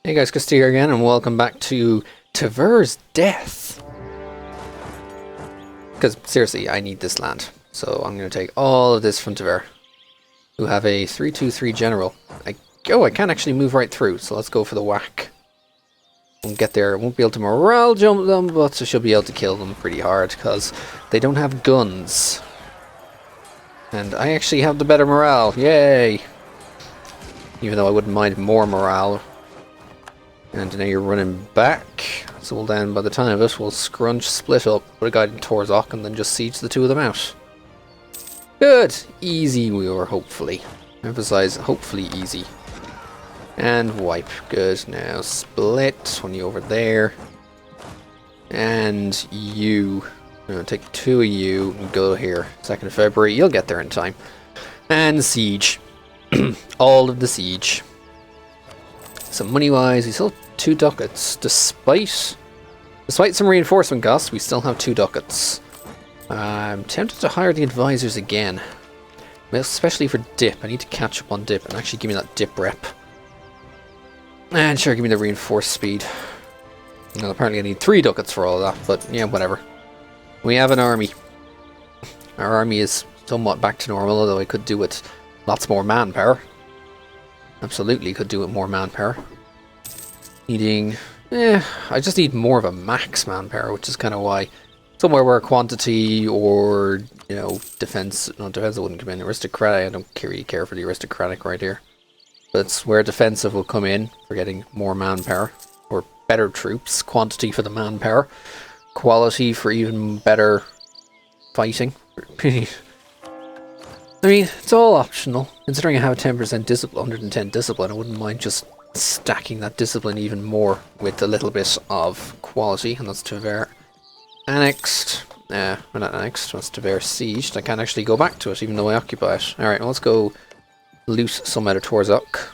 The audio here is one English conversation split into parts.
Hey guys, TheChrisD here again, and welcome back to Tver's Death. Because seriously, I need this land, so I'm going to take all of this from Tver, who have a 3-2-3 general. I can't actually move right through, so let's go for the whack. Won't get there, won't be able to morale jump them, but I should be able to kill them pretty hard, because they don't have guns. And I actually have the better morale, yay! Even though I wouldn't mind more morale. And now you're running back, so we'll then, by the time of it, we'll scrunch, split up, put a guy in Torzok, and then just siege the two of them out. Good! Easy we were, hopefully. Emphasize, hopefully easy. And wipe. Good. Now split, one you over there. And you. I'm going to take two of you and go here. 2nd of February, you'll get there in time. And siege. All of the siege. So money-wise, we still have 2 ducats. Despite some reinforcement costs, we still have 2 ducats. I'm tempted to hire the advisors again. Especially for dip. I need to catch up on dip and actually give me that dip rep. And sure, give me the reinforced speed. Well, apparently I need 3 ducats for all of that, but yeah, whatever. We have an army. Our army is somewhat back to normal, although I could do with lots more manpower. Absolutely could do with more manpower. Needing... I just need more of a max manpower, which is kind of why... Somewhere where quantity or, you know, defense... No, defensive wouldn't come in. Aristocratic, I don't really care for the aristocratic right here. But it's where defensive will come in for getting more manpower. Or better troops. Quantity for the manpower. Quality for even better fighting. I mean, it's all optional. Considering I have 10% discipline, 110 discipline, I wouldn't mind just stacking that discipline even more with a little bit of quality, and that's Tver annexed. We're not annexed, that's Tver sieged. I can't actually go back to it, even though I occupy it. Alright, well, let's go loot some out of Torzok.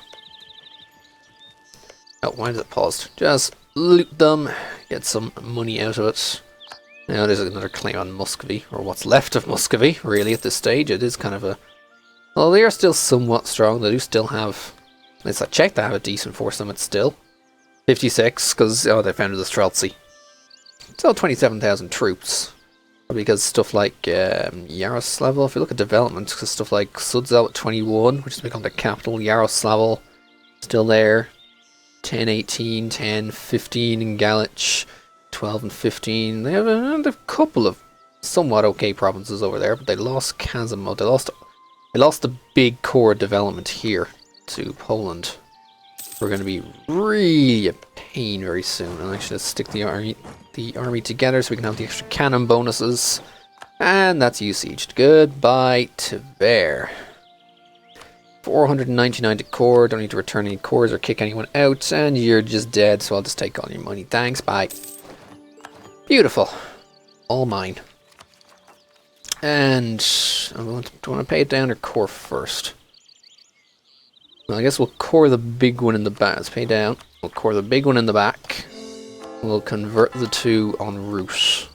Oh, why is it paused? Just loot them, get some money out of it. Now there's another claim on Muscovy, or what's left of Muscovy, really, at this stage. It is kind of a... Well, they are still somewhat strong. They do still have... At least I checked, they have a decent force limit still. 56, because, oh, they founded the Streltsy. Still 27,000 troops. Probably because stuff like Yaroslavl, if you look at development, because stuff like Sudzal at 21, which has become the capital, Yaroslavl, still there. 10, 18, 10, 15 in Galich. 12 and 15. They have a couple of somewhat okay provinces over there, but they lost Kazimov. They lost the big core development here to Poland. We're going to be really a pain very soon. And actually, let's stick the army together so we can have the extra cannon bonuses. And that's you sieged. Goodbye Tver. 499 to core. Don't need to return any cores or kick anyone out. And you're just dead, so I'll just take all your money. Thanks, bye. Beautiful. All mine. And do I want to pay it down or core first? Well, I guess we'll core the big one in the back. Let's pay down. We'll core the big one in the back. We'll convert the 2 en route.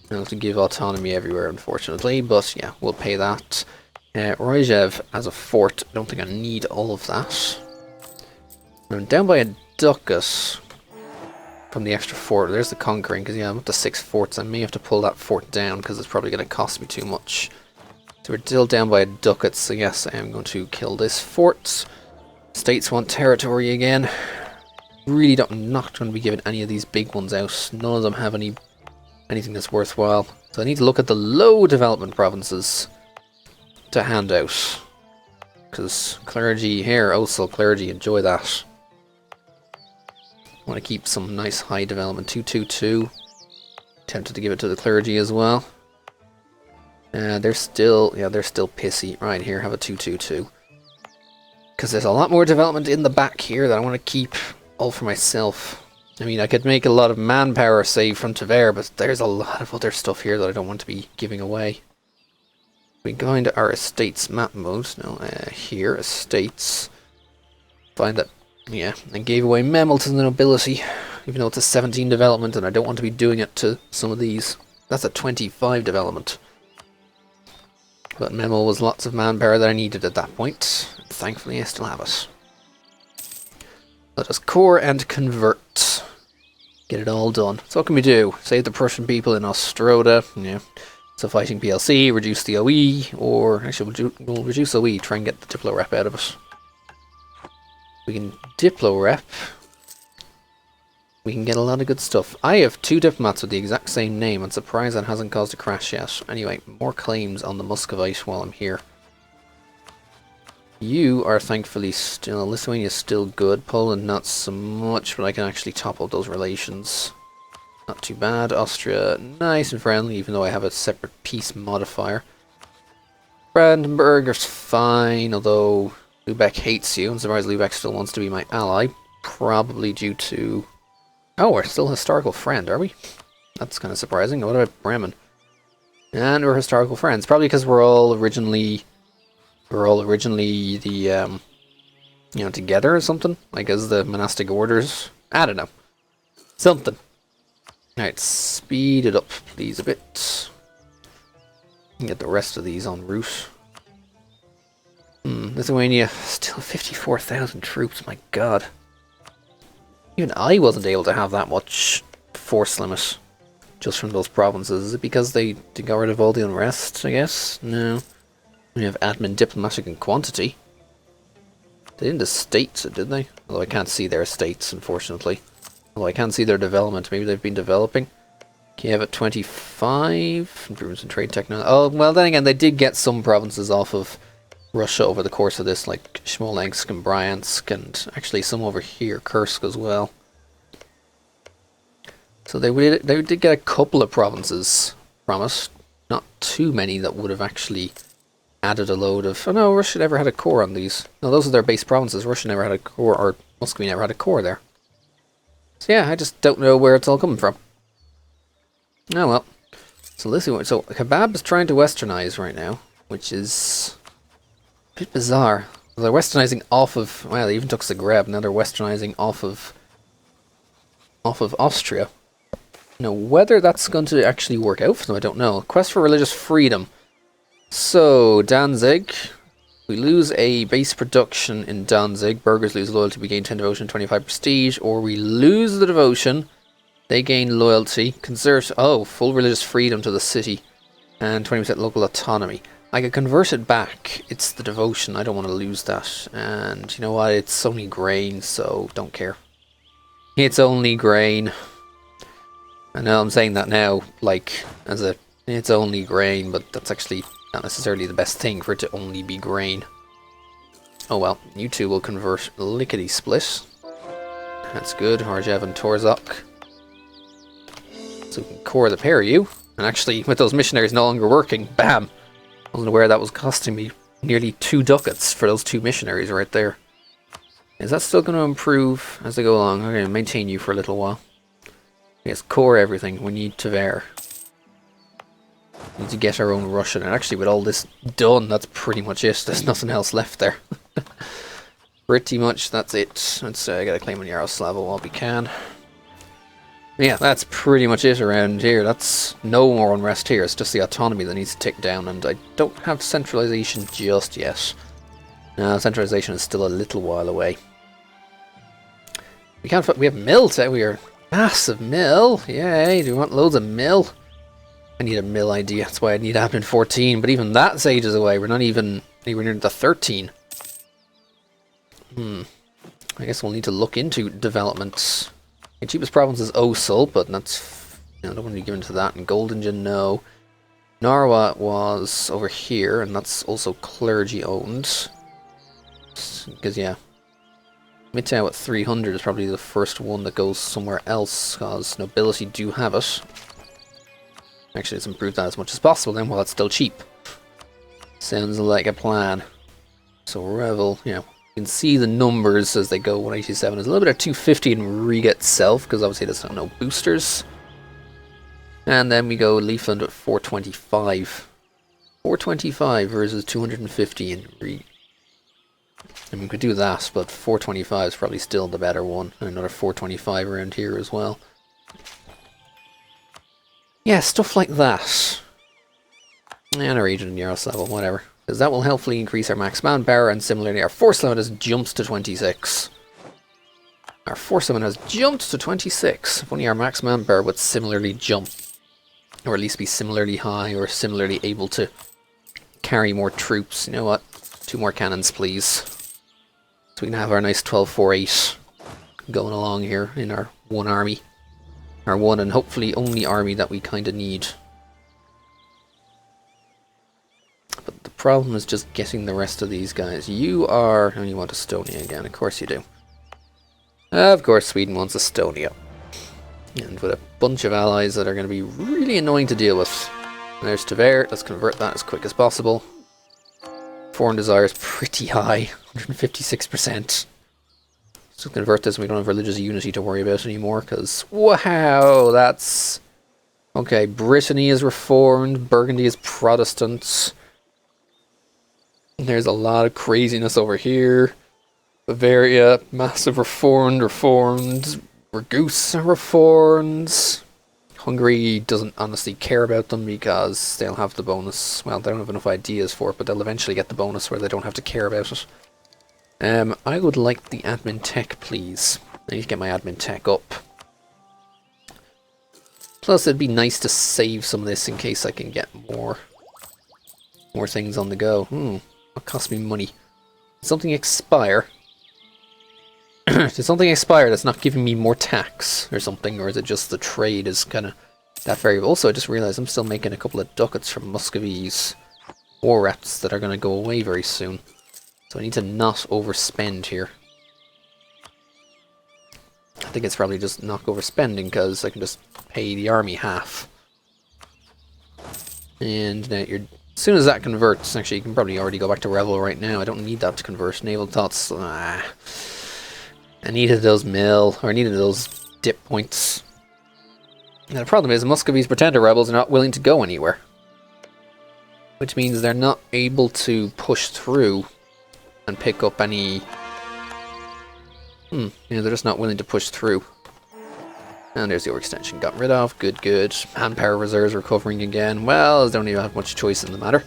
We'll have to give autonomy everywhere, unfortunately, but yeah, we'll pay that. Ryjev as a fort. I don't think I need all of that. I'm down by a ducat. From the extra fort. There's the conquering, because yeah, I'm up to 6 forts. I may have to pull that fort down, because it's probably going to cost me too much. So we're still down by a ducat, so yes, I am going to kill this fort. States want territory again. Really not going to be giving any of these big ones out. None of them have anything that's worthwhile. So I need to look at the low development provinces to hand out. Because clergy here, also clergy, enjoy that. Want to keep some nice high development. 222. Tempted to give it to the clergy as well. They're still pissy. Right here, have a 222. Because there's a lot more development in the back here that I want to keep all for myself. I mean, I could make a lot of manpower save from Tver, but there's a lot of other stuff here that I don't want to be giving away. We go into our estates map mode. No, here, estates. Find that. Yeah, I gave away Memel to the nobility, even though it's a 17 development, and I don't want to be doing it to some of these. That's a 25 development. But Memel was lots of manpower that I needed at that point. Thankfully, I still have it. Let us core and convert. Get it all done. So what can we do? Save the Prussian people in Ostroda. Yeah. So fighting PLC, reduce the OE, or actually we'll reduce OE, try and get the Diplo rep out of it. We can Diplo rep. We can get a lot of good stuff. I have 2 diplomats with the exact same name. I'm surprised that hasn't caused a crash yet. Anyway, more claims on the Muscovite while I'm here. You are thankfully still... Lithuania's still good. Poland not so much, but I can actually top up those relations. Not too bad. Austria, nice and friendly, even though I have a separate peace modifier. Brandenburg is fine, although Lubeck hates you. I'm surprised Lubeck still wants to be my ally. Probably due to... Oh, we're still a historical friend, are we? That's kind of surprising. What about Bremen? And we're historical friends. Probably because we're all originally the, you know, together or something. Like as the monastic orders. I don't know. Something. Alright, speed it up, please, a bit. Get the rest of these en route. Lithuania, still 54,000 troops, my god. Even I wasn't able to have that much force limit just from those provinces. Is it because they got rid of all the unrest, I guess? No. We have admin, diplomatic, and quantity. They didn't estate it, did they? Although I can't see their estates, unfortunately. Although I can see their development. Maybe they've been developing. Kiev at 25. Improvements in trade technology. Oh, well, then again, they did get some provinces off of Russia over the course of this, like Smolensk and Bryansk, and actually some over here, Kursk as well. So they did get a couple of provinces from it. Not too many that would have actually added a load of... Oh no, Russia never had a core on these. No, those are their base provinces. Russia never had a core, or Muscovy never had a core there. So yeah, I just don't know where it's all coming from. Oh well. So listen, so Kebab is trying to westernize right now, which is a bit bizarre. They're westernizing off of... Well, they even took Zagreb, now they're westernizing off of Austria. Now, whether that's going to actually work out for them, I don't know. Quest for religious freedom. So, Danzig. We lose a base production in Danzig. Burghers lose loyalty, we gain 10 devotion, 25 prestige. Or we lose the devotion, they gain loyalty. Convert, full religious freedom to the city. And 20% local autonomy. I can convert it back. It's the devotion, I don't want to lose that. And you know what, it's only grain, so don't care. It's only grain. I know I'm saying that now, like, as a, it's only grain, but that's actually not necessarily the best thing for it to only be grain. Oh well, you two will convert lickety-split. That's good, Harjev and Torzok. So we can core the pair of you. And actually, with those missionaries no longer working, bam! I wasn't aware that was costing me nearly 2 ducats for those 2 missionaries right there. Is that still going to improve as they go along? I'm going to maintain you for a little while. Yes, core everything. We need Tver. We need to get our own Russian. And actually, with all this done, that's pretty much it. There's nothing else left there. Pretty much, that's it. Let's get a claim on Yaroslavl while we can. Yeah, that's pretty much it around here. That's no more unrest here. It's just the autonomy that needs to tick down. And I don't have centralization just yet. No, centralization is still a little while away. We can't. We have mill. We are massive mill. Yay! Do we want loads of mill? I need a mill idea. That's why I need admin 14. But even that's ages away. We're not even anywhere near the 13. I guess we'll need to look into developments. The cheapest province is Osul, but that's, I don't want to be given to that. And Goldingen, no. Narwa was over here, and that's also clergy owned. Because yeah. Mitau at 300 is probably the first one that goes somewhere else, because nobility do have it. Actually, let's improve that as much as possible then, while it's still cheap. Sounds like a plan. So Revel, you know, you can see the numbers as they go. 187 is a little bit of 250 in Riga itself, because obviously there's no boosters. And then we go Leafland at 425. 425 versus 250 in Riga. I mean, we could do that, but 425 is probably still the better one. And another 425 around here as well. Yeah, stuff like that. And our agent in Yaroslavl, whatever. Because that will helpfully increase our max manpower, and similarly our force limit has jumped to 26. Our force limit has jumped to 26. If only our max manpower would similarly jump. Or at least be similarly high or similarly able to carry more troops. You know what? 2 more cannons, please. So we can have our nice 12-4-8 going along here in our one army. Our one and hopefully only army that we kind of need. But the problem is just getting the rest of these guys. You are... Oh, you want Estonia again. Of course you do. Of course Sweden wants Estonia. And with a bunch of allies that are going to be really annoying to deal with. There's Tver. Let's convert that as quick as possible. Foreign desire is pretty high. 156%. So convert this and we don't have religious unity to worry about anymore. Because, wow, that's... Okay, Brittany is reformed. Burgundy is Protestant. There's a lot of craziness over here. Bavaria, massive reformed. Raguse are reformed. Hungary doesn't honestly care about them because they'll have the bonus. Well, they don't have enough ideas for it, but they'll eventually get the bonus where they don't have to care about it. I would like the admin tech, please. I need to get my admin tech up. Plus, it'd be nice to save some of this in case I can get more things on the go. What cost me money? Did something expire? Did something expire that's not giving me more tax or something? Or is it just the trade is kind of that variable? Also, I just realized I'm still making a couple of ducats from Muscovy's war reps that are going to go away very soon. So I need to not overspend here. I think it's probably just not overspending because I can just pay the army half. And now as soon as that converts, actually you can probably already go back to Rebel right now. I don't need that to convert. Naval thoughts. I needed those I needed those dip points. And the problem is Muscovy's pretender rebels are not willing to go anywhere. Which means they're not able to push through and pick up any... Yeah, they're just not willing to push through. And there's the overextension got rid of. Good, good. Manpower reserves recovering again. Well, they don't even have much choice in the matter.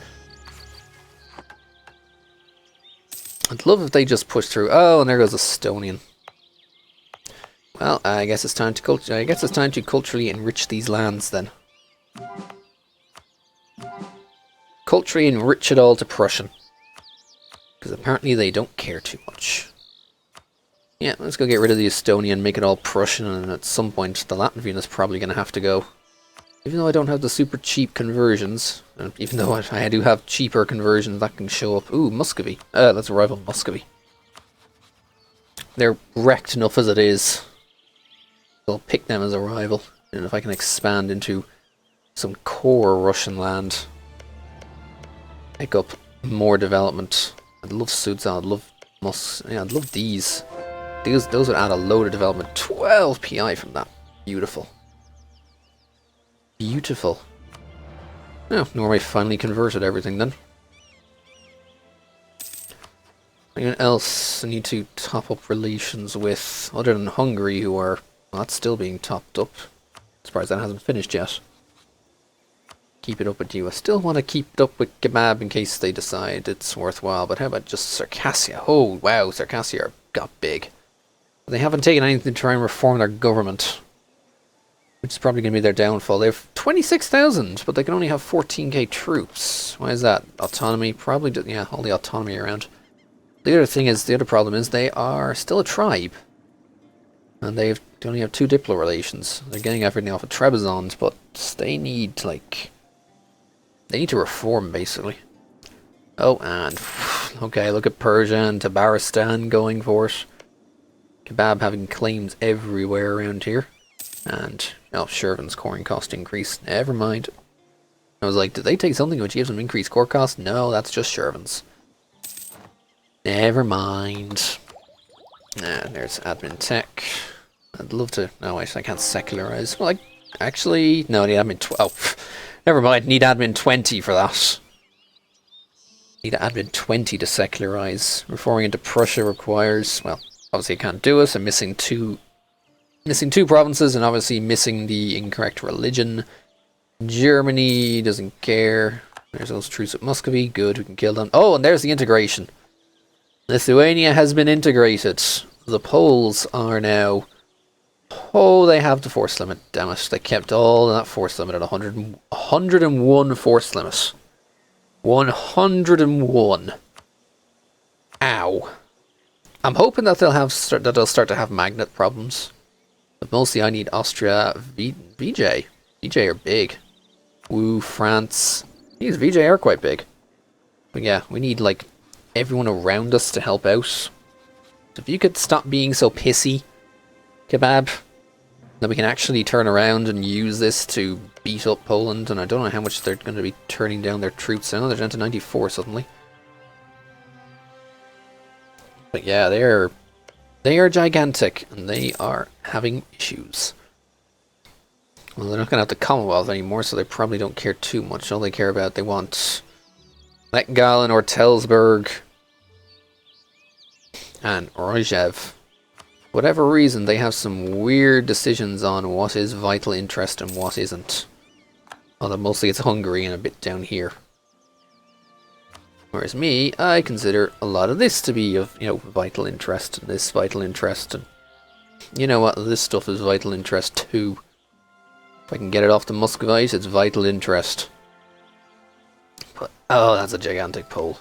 I'd love if they just push through. Oh, and there goes Estonian. Well, I guess it's time to culturally enrich these lands then. Culturally enrich it all to Prussian. Because apparently they don't care too much. Yeah, let's go get rid of the Estonian, make it all Prussian, and at some point the Latvian is probably going to have to go. Even though I don't have the super cheap conversions, and even though I do have cheaper conversions that can show up. Ooh, Muscovy. Let's rival Muscovy. They're wrecked enough as it is. I'll pick them as a rival, and if I can expand into some core Russian land, pick up more development. I'd love Sudzal, I'd love yeah, I'd love these. Those would add a load of development. 12 PI from that. Beautiful. Beautiful. Oh, Norway finally converted everything then. Anyone else I need to top up relations with, other than Hungary, who are not still being topped up. Surprised that hasn't finished yet. Keep it up with you. I still want to keep it up with Kebab in case they decide it's worthwhile, but how about just Circassia? Oh, wow, Circassia got big. They haven't taken anything to try and reform their government, which is probably going to be their downfall. They have 26,000, but they can only have 14k troops. Why is that? Autonomy? Probably, yeah, all the autonomy around. The other problem is they are still a tribe. And they only have 2 diplo relations. They're getting everything off of Trebizond, but they need, they need to reform, basically. Oh, and, okay, look at Persia and Tabaristan going for it. Kebab having claims everywhere around here. And, oh, Shervin's coring cost increased. Never mind. I was like, did they take something which gives them increased core cost? No, that's just Shervin's. Never mind. And there's admin tech. I'd love to... No, wait, I can't secularize. Well, actually... No, I need admin 12. Never mind, need admin 20 for that. Need admin 20 to secularize. Reforming into Prussia requires... Well, obviously I can't do it. I'm missing two provinces, and obviously missing the incorrect religion. Germany doesn't care. There's those troops at Muscovy. Good, we can kill them. Oh, and there's the integration. Lithuania has been integrated. the Poles are now... Oh, they have the force limit, damn it. They kept all of that force limit at 101 force limit. 101. Ow. I'm hoping that they'll start to have magnet problems. But mostly I need Austria, VJ. VJ are big. Woo, France. These VJ are quite big. But yeah, we need like everyone around us to help out. So if you could stop being so pissy, Kebab, then we can actually turn around and use this to beat up Poland. And I don't know how much they're going to be turning down their troops. I know they're down to 94 suddenly. But yeah, they are gigantic and they are having issues. Well, they're not going to have the Commonwealth anymore, so they probably don't care too much. All they care about, they want Letgalen or Telsberg and Rojev. Whatever reason, they have some weird decisions on what is vital interest and what isn't. Although mostly it's Hungary and a bit down here. Whereas me, I consider a lot of this to be of, vital interest, and this vital interest, and you know what, this stuff is vital interest too. If I can get it off the Muscovite, it's vital interest. But, oh, that's a gigantic pole.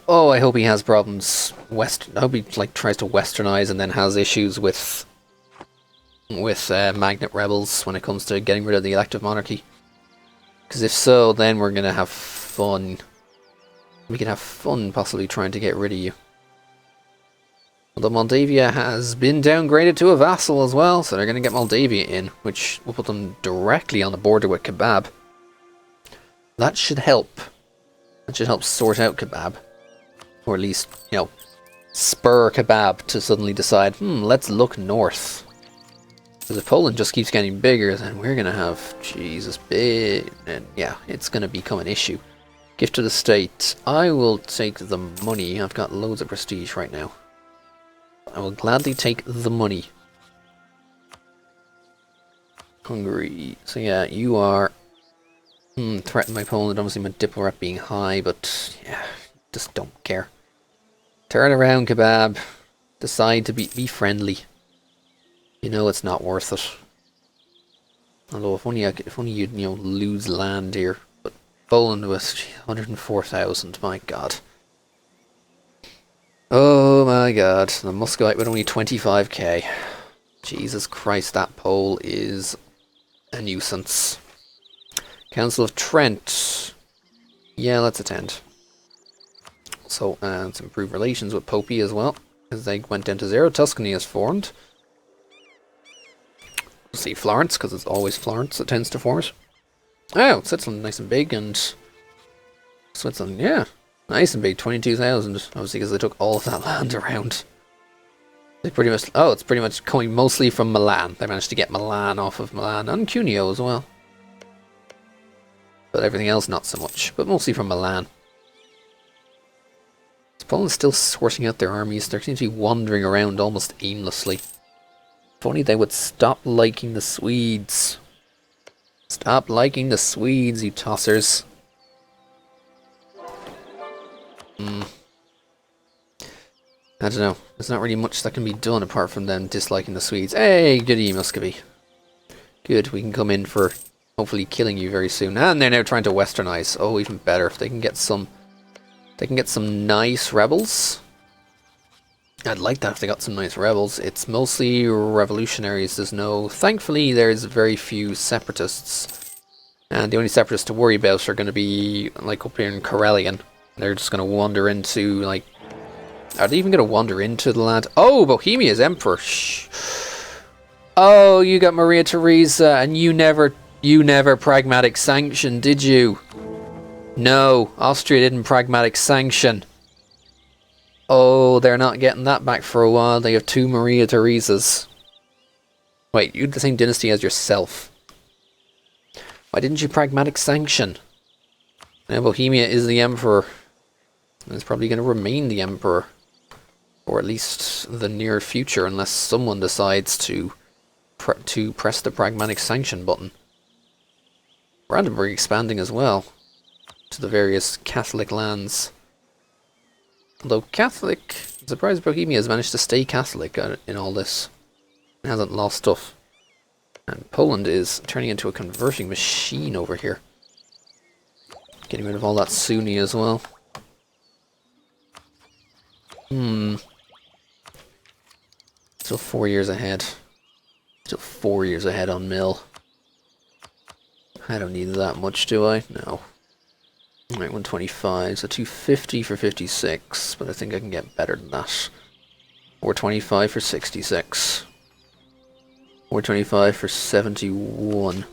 Oh, I hope he has problems. I hope he tries to westernize and then has issues with magnet rebels when it comes to getting rid of the elective monarchy. Because if so, then we're gonna have fun. We can have fun possibly trying to get rid of you. Although Moldavia has been downgraded to a vassal as well, so they're going to get Moldavia in, which will put them directly on the border with Kebab. That should help. That should help sort out Kebab. Or at least, spur Kebab to suddenly decide, let's look north. Because if Poland just keeps getting bigger, then we're going to have, Jesus, big, and yeah, it's going to become an issue. Gift to the state. I will take the money. I've got loads of prestige right now. I will gladly take the money. Hungary. So yeah, you are threatened by Poland. Obviously my diplo rep being high, but yeah, just don't care. Turn around, Kebab. Decide to be friendly. You know it's not worth it. Although if only you'd lose land here. Poland with 104,000, my god. Oh my god, the Muscovite with only 25k. Jesus Christ, that Pole is a nuisance. Council of Trent. Yeah, let's attend. So, let's improve relations with Popey as well, as they went down to 0. Tuscany has formed. We'll see Florence, because it's always Florence that tends to form it. Oh, Switzerland nice and big, and Switzerland, yeah, nice and big, 22,000, obviously because they took all of that land around. They pretty much, it's pretty much coming mostly from Milan. They managed to get Milan off of Milan, and Cuneo as well. But everything else not so much, but mostly from Milan. Poland's still sorting out their armies. They seem to be wandering around almost aimlessly. If only they would stop liking the Swedes. Stop liking the Swedes, you tossers. I don't know. There's not really much that can be done apart from them disliking the Swedes. Hey, goody Muscovy. Good, we can come in for hopefully killing you very soon. And they're now trying to westernize. Oh, even better. If they can get some nice rebels. I'd like that if they got some nice rebels. It's mostly revolutionaries. Thankfully, there's very few separatists. And the only separatists to worry about are going to be, like, up here in Karelian. They're just going to wander into, like... Are they even going to wander into the land? Oh, Bohemia's emperor. Shh. Oh, you got Maria Theresa, and you never pragmatic sanction, did you? No, Austria didn't pragmatic sanction. Oh, they're not getting that back for a while. They have 2 Maria Theresas. Wait, you're the same dynasty as yourself. Why didn't you pragmatic sanction? Now Bohemia is the emperor. And it's probably going to remain the emperor. Or at least the near future, unless someone decides to press the pragmatic sanction button. Brandenburg expanding as well to the various Catholic lands. Although Catholic, I'm surprised Bohemia has managed to stay Catholic in all this. It hasn't lost stuff. And Poland is turning into a converting machine over here. Getting rid of all that Sunni as well. Still 4 years ahead. Still 4 years ahead on mill. I don't need that much, do I? No. Alright, 125, so 250 for 56, but I think I can get better than that. 425 for 66. 425 for 71.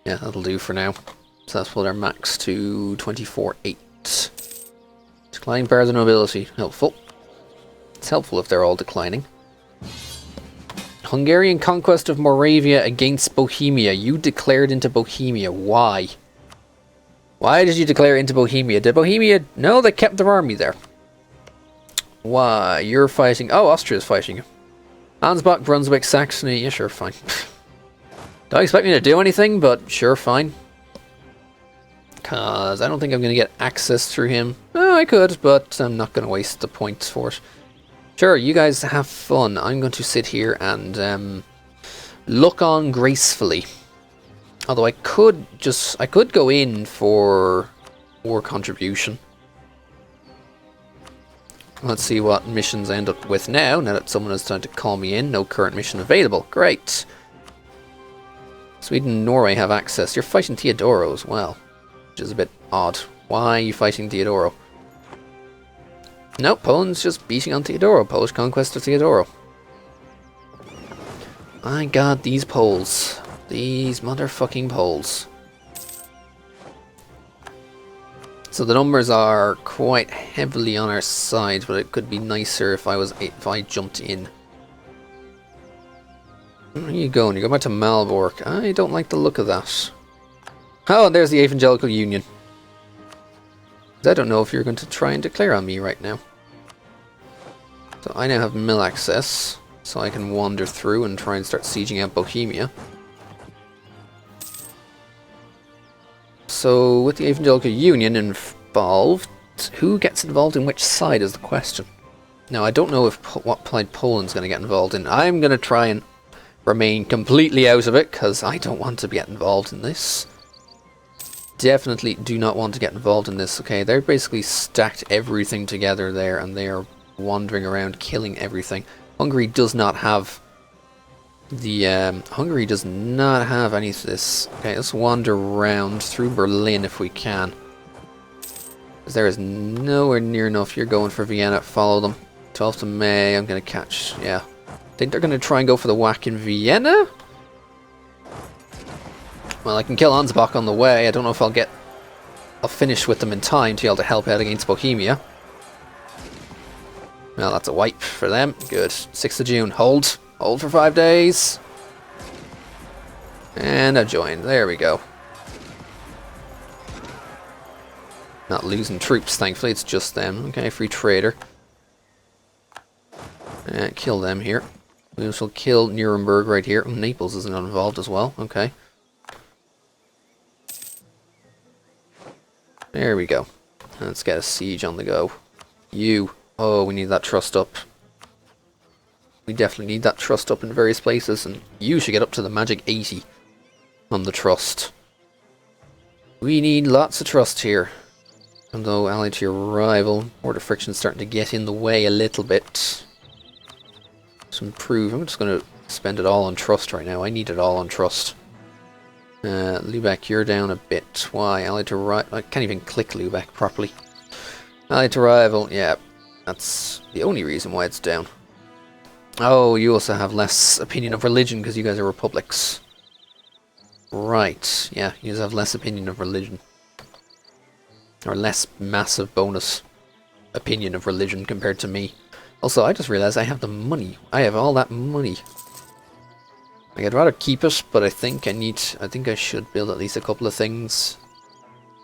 Yeah, that'll do for now. So that's put our max to 24.8. Declining powers of nobility. Helpful. It's helpful if they're all declining. Hungarian conquest of Moravia against Bohemia. You declared into Bohemia. Why? Why did you declare into Bohemia? Did Bohemia... No, they kept their army there. Why? You're fighting... Oh, Austria's fighting you. Ansbach, Brunswick, Saxony. Yeah, sure, fine. Don't expect me to do anything, but sure, fine. Because I don't think I'm going to get access through him. Oh, I could, but I'm not going to waste the points for it. Sure, you guys have fun. I'm going to sit here and look on gracefully. Although I could go in for war contribution. Let's see what missions I end up with now that someone has tried to call me in. No current mission available. Great. Sweden and Norway have access. You're fighting Theodoro as well, which is a bit odd. Why are you fighting Theodoro? No, Poland's just beating on Theodoro. Polish conquest of Theodoro. My god, these Poles. These motherfucking Poles. So the numbers are quite heavily on our side, but it could be nicer if I jumped in. Where are you going? You go back to Malbork. I don't like the look of that. Oh, and there's the Evangelical Union. I don't know if you're going to try and declare on me right now. So I now have mill access, so I can wander through and try and start sieging out Bohemia. So with the Evangelical Union involved, who gets involved in which side is the question. Now I don't know if what side Poland's going to get involved in. I'm going to try and remain completely out of it, because I don't want to get involved in this. Definitely do not want to get involved in this. Okay, they're basically stacked everything together there, and they are wandering around killing everything. Hungary does not have the Hungary does not have any of this. Okay, let's wander around through Berlin if we can. Because there is nowhere near enough. You're going for Vienna. Follow them. 12th of May. I'm going to catch. Yeah. Think they're going to try and go for the whack in Vienna? Well, I can kill Ansbach on the way. I don't know if I'll finish with them in time to be able to help out against Bohemia. Well, that's a wipe for them. Good. 6th of June. Hold. Hold for 5 days. And I joined. There we go. Not losing troops, thankfully. It's just them. Okay, free trader. And kill them here. We also kill Nuremberg right here. Naples isn't involved as well. Okay. There we go. Let's get a siege on the go. You. Oh, we need that trust up. We definitely need that trust up in various places, and you should get up to the magic 80 on the trust. We need lots of trust here. Although allied to your rival, border friction's starting to get in the way a little bit. To improve, I'm just going to spend it all on trust right now. I need it all on trust. Lubeck, you're down a bit. Why? Allied to rival. I can't even click Lubeck properly. Allied to rival, yeah. That's the only reason why it's down. Oh, you also have less opinion of religion because you guys are republics. Right, yeah, you guys have less opinion of religion. Or less massive bonus opinion of religion compared to me. Also, I just realized I have the money. I have all that money. Like, I'd rather keep it, but I think I should build at least a couple of things.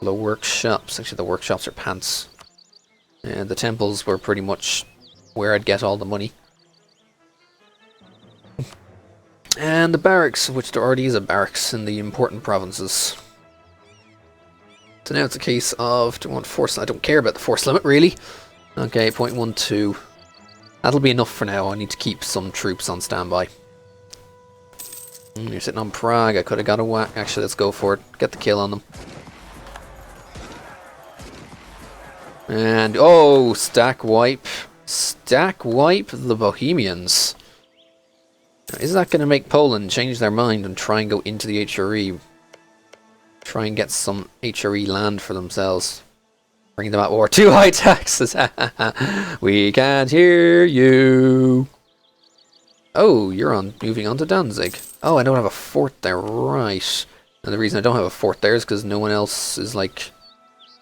The workshops. Actually, the workshops are pants. And the temples were pretty much where I'd get all the money. And the barracks, which there already is a barracks in the important provinces. So now it's a case of, do I want force? I don't care about the force limit, really. Okay, 0.12. That'll be enough for now. I need to keep some troops on standby. You're sitting on Prague. I could have got a whack. Actually, let's go for it. Get the kill on them. And, oh, stack wipe. Stack wipe the Bohemians. Is that going to make Poland change their mind and try and go into the HRE? Try and get some HRE land for themselves. Bring them at war. Too high taxes. We can't hear you. Oh, you're on moving on to Danzig. Oh, I don't have a fort there. Right. And the reason I don't have a fort there is because no one else is like...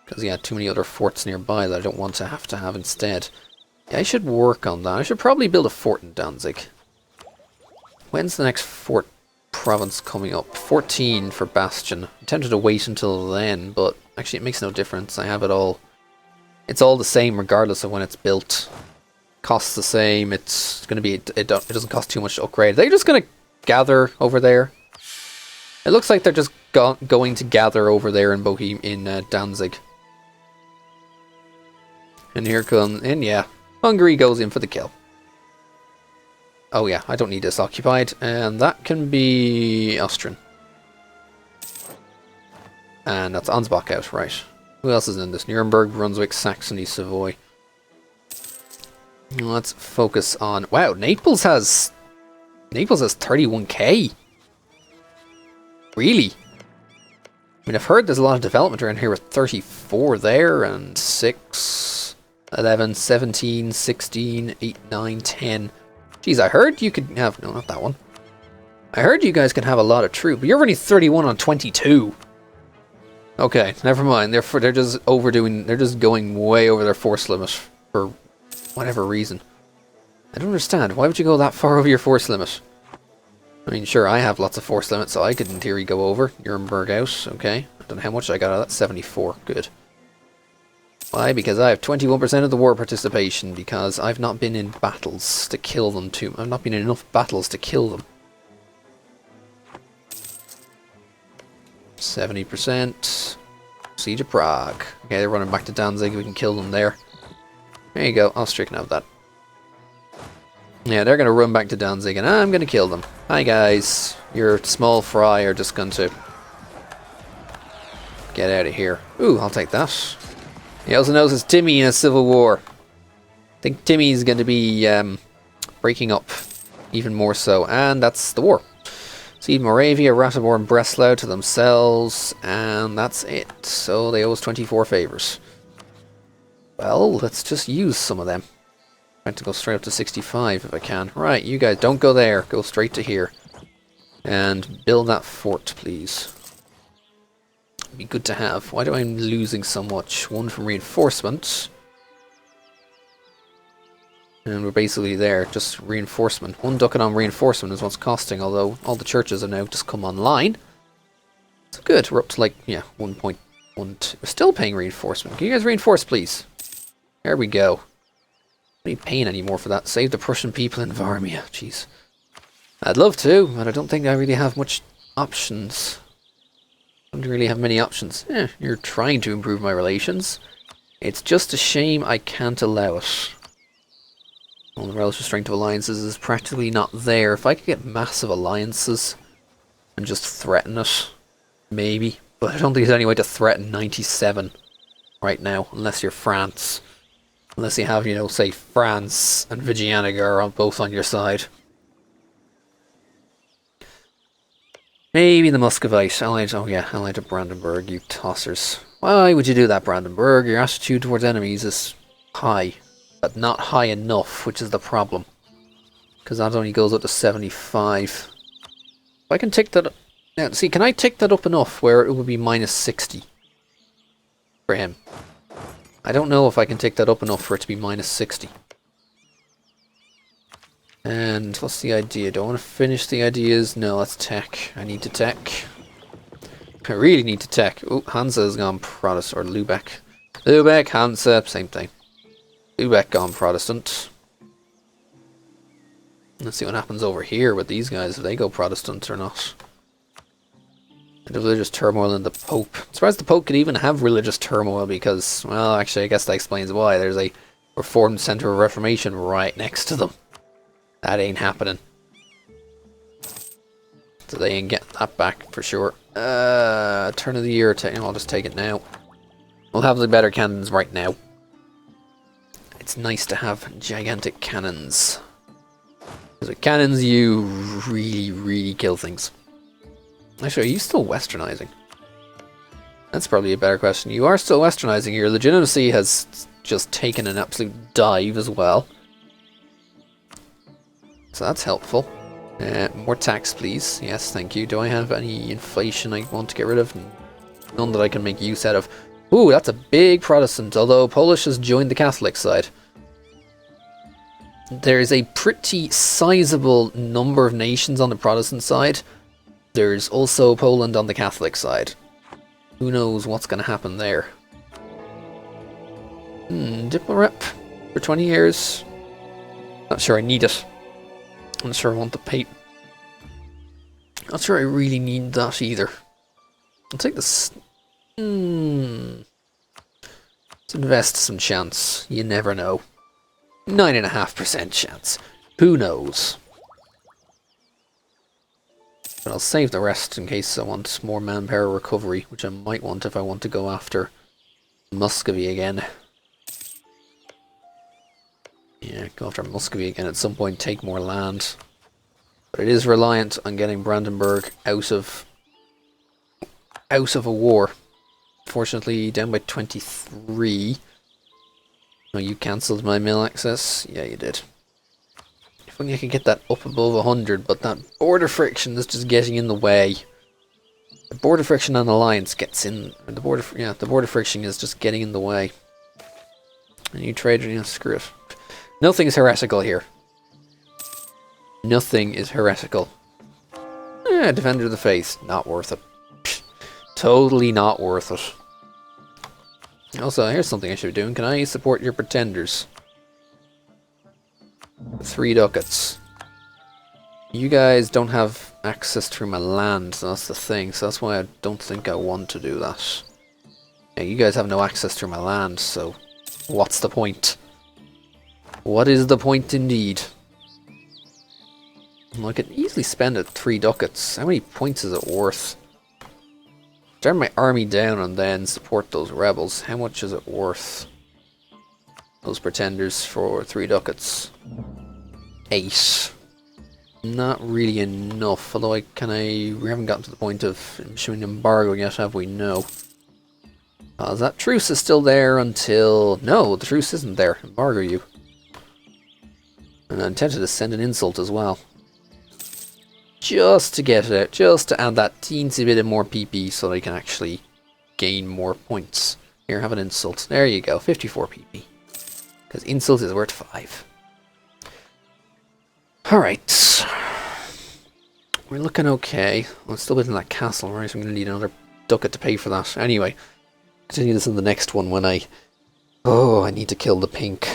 Because he had too many other forts nearby that I don't want to have instead. Yeah, I should work on that. I should probably build a fort in Danzig. When's the next fort province coming up? 14 for Bastion. I'm tempted to wait until then, but actually it makes no difference. I have it all. It's all the same regardless of when it's built. Costs the same. It's going to be... It doesn't cost too much to upgrade. They're just going to gather over there. It looks like they're just going to gather over there in Danzig. And here comes... And yeah, Hungary goes in for the kill. Oh yeah, I don't need this occupied, and that can be Austrian. And that's Ansbach out, right. Who else is in this? Nuremberg, Brunswick, Saxony, Savoy. Let's focus on... Wow, Naples has 31k? Really? I mean, I've heard there's a lot of development around here with 34 there, and 6, 11, 17, 16, 8, 9, 10... Jeez, I heard you could have... No, not that one. I heard you guys can have a lot of troops, but you're only 31 on 22. Okay, never mind. They're just overdoing... They're just going way over their force limit for whatever reason. I don't understand. Why would you go that far over your force limit? I mean, sure, I have lots of force limits, so I could, in theory, go over. Nuremberg out, okay. I don't know how much I got out of that. 74. Good. Why? Because I have 21% of the war participation, because I've not been in battles to kill them too. I've not been in enough battles to kill them. 70%. Siege of Prague. Okay, they're running back to Danzig. We can kill them there. There you go. Austria can have that. Yeah, they're going to run back to Danzig, and I'm going to kill them. Hi, guys. Your small fry are just going to get out of here. Ooh, I'll take that. He also knows it's Timmy in a civil war. I think Timmy's going to be breaking up even more so, and that's the war. Cede Moravia, Ratibor and Breslau to themselves, and that's it. So they owe us 24 favours. Well, let's just use some of them. I'm going to go straight up to 65 if I can. Right, you guys, don't go there. Go straight to here. And build that fort, please. Be good to have. Why do I losing so much? One from reinforcement. And we're basically there, just reinforcement. One ducat on reinforcement is what's costing, although all the churches are now just come online. So good, we're up to like, yeah, 1.12. We're still paying reinforcement. Can you guys reinforce, please? There we go. I don't need paying anymore for that. Save the Prussian people in Varmia. Jeez. I'd love to, but I don't think I really have much options. I don't really have many options. You're trying to improve my relations. It's just a shame I can't allow it. Well, the relative strength of alliances is practically not there. If I could get massive alliances and just threaten it, maybe. But I don't think there's any way to threaten 97 right now, unless you're France. Unless you have, you know, say France and Vigianiga are both on your side. Maybe the Muscovite, allied to Brandenburg, you tossers. Why would you do that, Brandenburg? Your attitude towards enemies is high, but not high enough, which is the problem. Because that only goes up to 75. If I can take that... Now, see, can I take that up enough where it would be minus 60 for him? I don't know if I can take that up enough for it to be minus 60. And what's the idea? Do I want to finish the ideas? No, that's tech. I need to tech. I really need to tech. Oh, Hansa has gone Protestant, or Lubeck. Lubeck, Hansa, same thing. Lubeck gone Protestant. Let's see what happens over here with these guys, if they go Protestant or not. The religious turmoil and the Pope. I'm surprised the Pope could even have religious turmoil because, well, actually, I guess that explains why. There's a Reformed Center of Reformation right next to them. That ain't happening. So they ain't getting that back for sure. Turn of the year. I'll just take it now. We'll have the better cannons right now. It's nice to have gigantic cannons. Because with cannons, you really, really kill things. Actually, are you still westernizing? That's probably a better question. You are still westernizing. Your legitimacy has just taken an absolute dive as well. So that's helpful. More tax, please. Yes, thank you. Do I have any inflation I want to get rid of? None that I can make use out of. Ooh, that's a big Protestant, although Polish has joined the Catholic side. There's a pretty sizable number of nations on the Protestant side. There's also Poland on the Catholic side. Who knows what's going to happen there? Diplo rep for 20 years. Not sure I need it. I'm not sure I want the pay. Not sure I really need that either. I'll take this. Let's invest some chance. You never know. 9.5% chance. Who knows? But I'll save the rest in case I want more manpower recovery, which I might want if I want to go after Muscovy again. Yeah, go after Muscovy again at some point, take more land. But it is reliant on getting Brandenburg out of a war. Fortunately, down by 23. Oh, you cancelled my mill access? Yeah, you did. If only I could get that up above 100, but that border friction is just getting in the way. The border friction on alliance gets in. The border friction is just getting in the way. And you trade, screw it. Nothing is heretical here. Nothing is heretical. Defender of the Faith, not worth it. Totally not worth it. Also, here's something I should be doing. Can I support your pretenders? 3 ducats. You guys don't have access through my land, so that's the thing. So that's why I don't think I want to do that. Yeah, you guys have no access through my land, so what's the point? What is the point indeed? Well, I could easily spend it 3 ducats. How many points is it worth? Turn my army down and then support those rebels. How much is it worth? Those pretenders for 3 ducats. 8. Not really enough, although we haven't gotten to the point of issuing embargo yet, have we? No. That truce is still there until... No, the truce isn't there. Embargo you. And I'm tempted to send an insult as well. Just to get it out, just to add that teensy bit of more PP so that I can actually gain more points. Here, have an insult. There you go, 54 PP. Because insult is worth 5. Alright. We're looking okay. I'm still within that castle, right? So I'm going to need another ducat to pay for that. Anyway, continue this in the next one when I... Oh, I need to kill the pink.